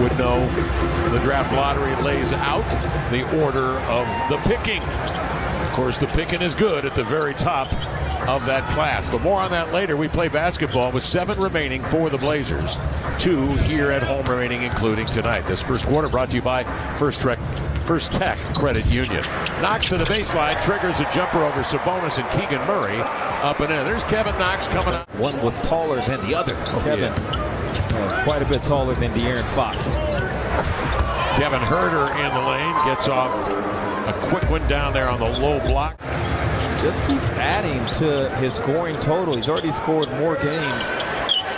would know the draft lottery lays out the order of the picking. Of course, the picking is good at the very top of that class, but more on that later. We play basketball with 7 remaining for the Blazers, 2 here at home remaining, including tonight. This first quarter brought to you by First Tech Credit Union. Knox to the baseline, triggers a jumper over Sabonis and Keegan Murray, up and in. There's Kevin Knox coming up. One was taller than the other. Kevin, quite a bit taller than De'Aaron Fox. Kevin Huerter in the lane, gets off a quick one down there on the low block. Just keeps adding to his scoring total. He's already scored more games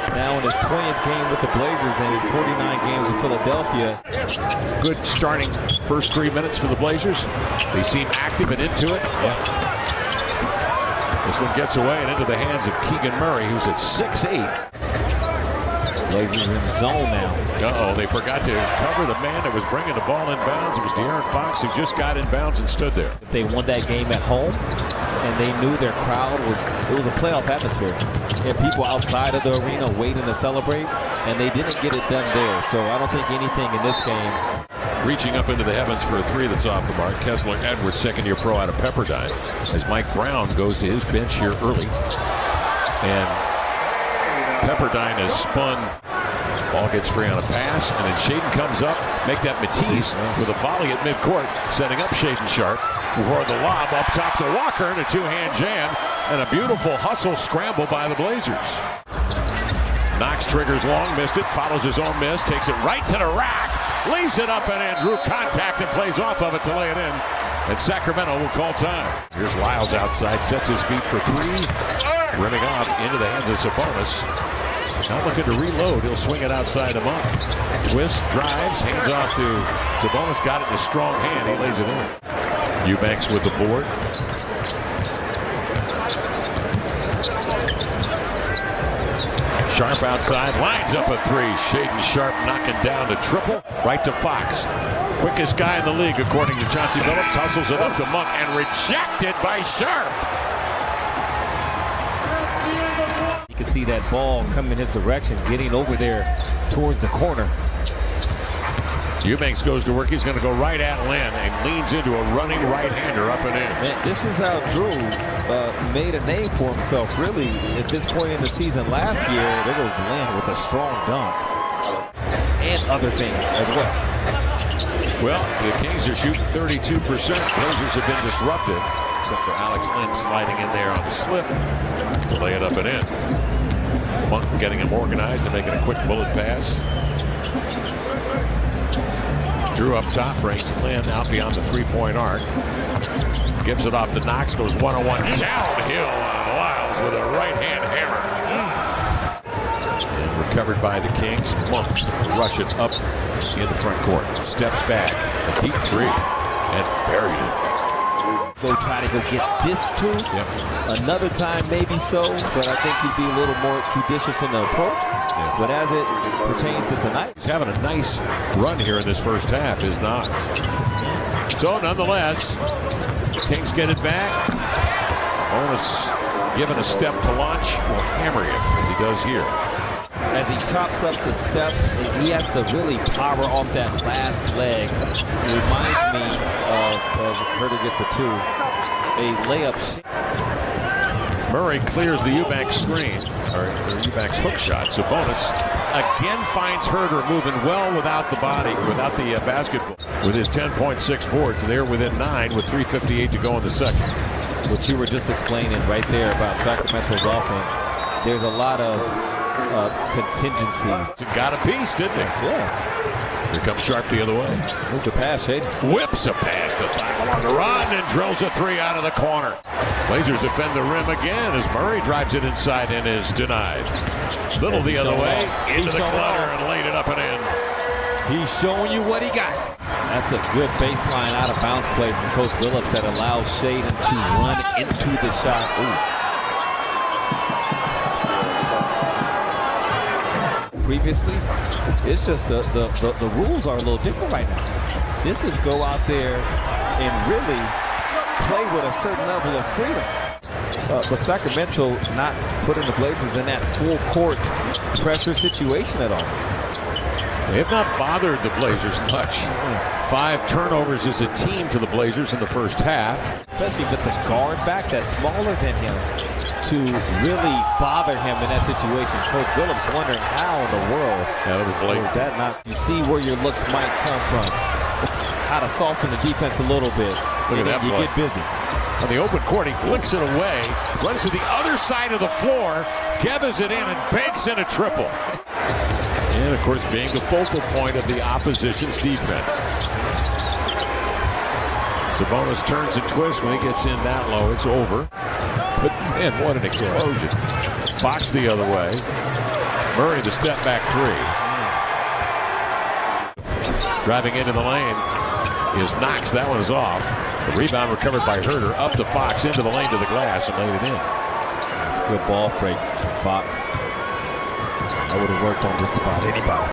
now in his 20th game with the Blazers than in 49 games in Philadelphia. Good starting first 3 minutes for the Blazers. They seem active and into it. This one gets away and into the hands of Keegan Murray, who's at 6'8". Blazers in zone now. Uh-oh, they forgot to cover the man that was bringing the ball in bounds. It was De'Aaron Fox who just got in bounds and stood there. If they won that game at home, and they knew their crowd it was a playoff atmosphere. There are people outside of the arena waiting to celebrate, and they didn't get it done there. So I don't think anything in this game. Reaching up into the heavens for a 3 that's off the mark. Kessler Edwards, second-year pro out of Pepperdine, as Mike Brown goes to his bench here early. And Pepperdine has spun. Ball gets free on a pass, and then Shaedon comes up. Make that Matisse with a volley at midcourt, setting up Shaedon Sharpe. Before the lob up top to Walker, and a two-hand jam, and a beautiful hustle scramble by the Blazers. Knox triggers long, missed it, follows his own miss, takes it right to the rack, leaves it up and in, drew contact and plays off of it to lay it in. And Sacramento will call time. Here's Lyles outside, sets his feet for 3, rimming off into the hands of Sabonis. Not looking to reload. He'll swing it outside the mark. Twist, drives, hands off to Sabonis. Got it in a strong hand. He lays it in. Eubanks with the board. Sharpe outside, lines up a 3. Shaedon Sharpe knocking down to triple. Right to Fox. Quickest guy in the league, according to Chauncey Billups. Hustles it up to Monk and rejected by Sharpe. You can see that ball coming in his direction, getting over there towards the corner. Eubanks goes to work. He's going to go right at Lynn and leans into a running right-hander up and in. Man, this is how Drew made a name for himself, really. At this point in the season last year, there goes Lynn with a strong dunk. And other things as well. Well, the Kings are shooting 32%. Blazers have been disruptive, except for Alex Lynn sliding in there on the slip to lay it up and in. Monk getting him organized and making a quick bullet pass. Drew up top, brings Lynn out beyond the three-point arc. Gives it off to Knox, goes one-on-one downhill on Lyles with a right-hand hammer. And recovered by the Kings. Monk rush it up in the front court. Steps back, a deep 3, and buried it. Go try to go get this too. Another time maybe so, but I think he'd be a little more judicious in the approach. But as it pertains to tonight, he's having a nice run here in this first half, is Knox. So nonetheless, Kings get it back. Sabonis given a step to launch, will hammer it as he does here. As he chops up the steps, he has to really power off that last leg. It reminds me of, as Huerter gets a 2, a layup. Murray clears the Eubanks screen, or Eubanks hook shot. Sabonis again finds Huerter moving well without the body, without the basketball. With his 10.6 boards, they're within 9 with 3:58 to go in the second. What you were just explaining right there about Sacramento's offense, there's a lot of contingencies. Got a piece, didn't they? Yes. Here comes Sharpe the other way. Move the pass, Shaedon. Whips a pass to Thybulle on the run and drills a 3 out of the corner. Blazers defend the rim again as Murray drives it inside and is denied. Little the other way, into the clutter and laid it up and in. He's showing you what he got. That's a good baseline out of bounds play from Coach Billups that allows Shaedon to run into the shot. Ooh. Previously, it's just the rules are a little different right now. This is go out there and really play with a certain level of freedom. But Sacramento not putting the Blazers in that full court pressure situation at all. They have not bothered the Blazers much. 5 turnovers as a team for the Blazers in the first half. Especially if it's a guard back that's smaller than him to really bother him in that situation. Coach Phillips wondering how in the world is that not. You see where your looks might come from. How to soften the defense a little bit. Look at that. You get busy. On the open court, he flicks it away, runs to the other side of the floor, gathers it in, and banks in a triple. And, of course, being the focal point of the opposition's defense. Sabonis turns and twists. When he gets in that low, it's over. But, man, what an explosion. Fox the other way. Murray, the step-back 3. Driving into the lane is Knox. That one is off. The rebound recovered by Herter. Up to Fox, into the lane to the glass, and laid it in. That's good ball freight from Fox. That would have worked on just about anybody.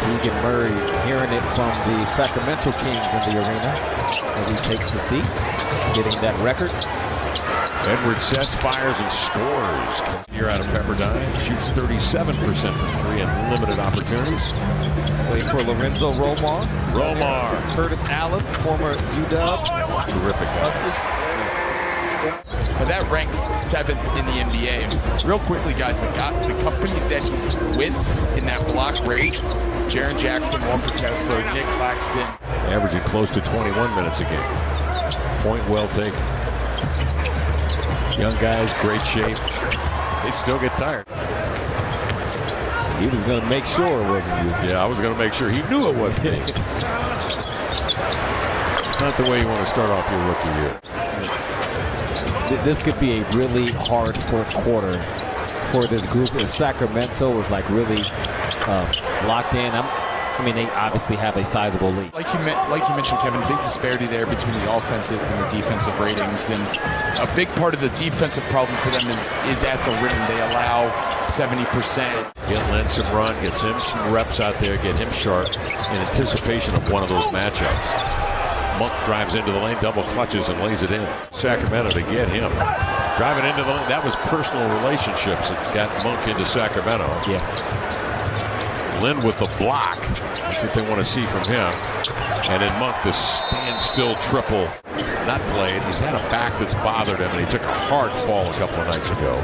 Keegan Murray hearing it from the Sacramento Kings in the arena as he takes the seat, getting that record. Edwards sets, fires, and scores. Here out of Pepperdine, shoots 37% from 3 in limited opportunities. Played for Lorenzo Romar. Curtis Allen, former UW. Terrific guy. But that ranks 7th in the NBA. Real quickly, guys, the company that he's with in that block rate, Jaren Jackson, Walker Kessler, Nick Claxton. Averaging close to 21 minutes a game. Point well taken. Young guys, great shape. They still get tired. He was going to make sure it wasn't you. Yeah, I was going to make sure. He knew it wasn't me. Not the way you want to start off your rookie year. This could be a really hard fourth quarter for this group. If Sacramento was like really locked in, I mean, they obviously have a sizable lead. Like you mentioned, Kevin, big disparity there between the offensive and the defensive ratings. And a big part of the defensive problem for them is at the rim. They allow 70%. Get Len some run, gets him some reps out there, get him sharp in anticipation of one of those matchups. Monk drives into the lane, double clutches, and lays it in. Sacramento to get him. Driving into the lane. That was personal relationships that got Monk into Sacramento. Yeah. Lynn with the block. That's what they want to see from him. And then Monk, the standstill triple. Not played. He's had a back that's bothered him, and he took a hard fall a couple of nights ago.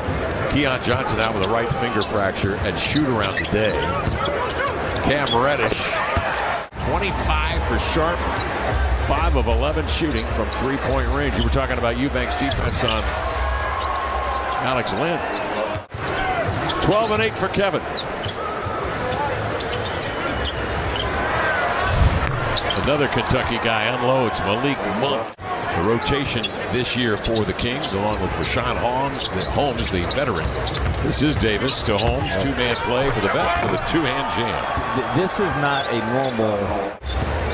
Keon Johnson out with a right finger fracture and shoot-around today. Cam Reddish, 25 for Sharp. 5 of 11 shooting from 3-point range. You were talking about Eubank's defense on Alex Lynn. 12 and 8 for Kevin. Another Kentucky guy unloads, Malik Monk. The rotation this year for the Kings, along with Rashawn Holmes, the veteran. This is Davis to Holmes, two-man play for the vet for the two-hand jam. This is not a normal.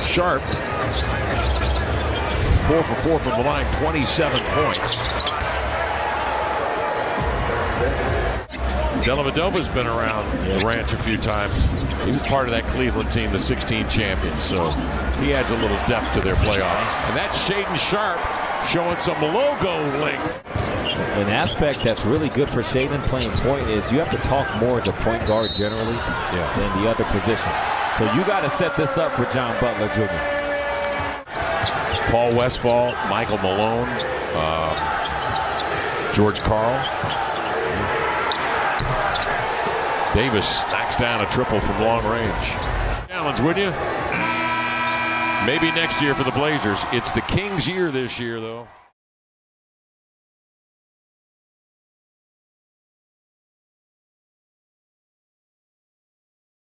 Sharp, 4 for 4 from the line, 27 points. Dellavedova's been around the ranch a few times. He was part of that Cleveland team, the 16 champions, so he adds a little depth to their playoff. And that's Shaedon Sharp showing some logo length. An aspect that's really good for Shaedon playing point is you have to talk more as a point guard generally than the other positions. So you got to set this up for John Butler Jr. Paul Westphal, Michael Malone, George Karl. Davis knocks down a triple from long range. Challenge, would you? Maybe next year for the Blazers. It's the Kings' year this year, though.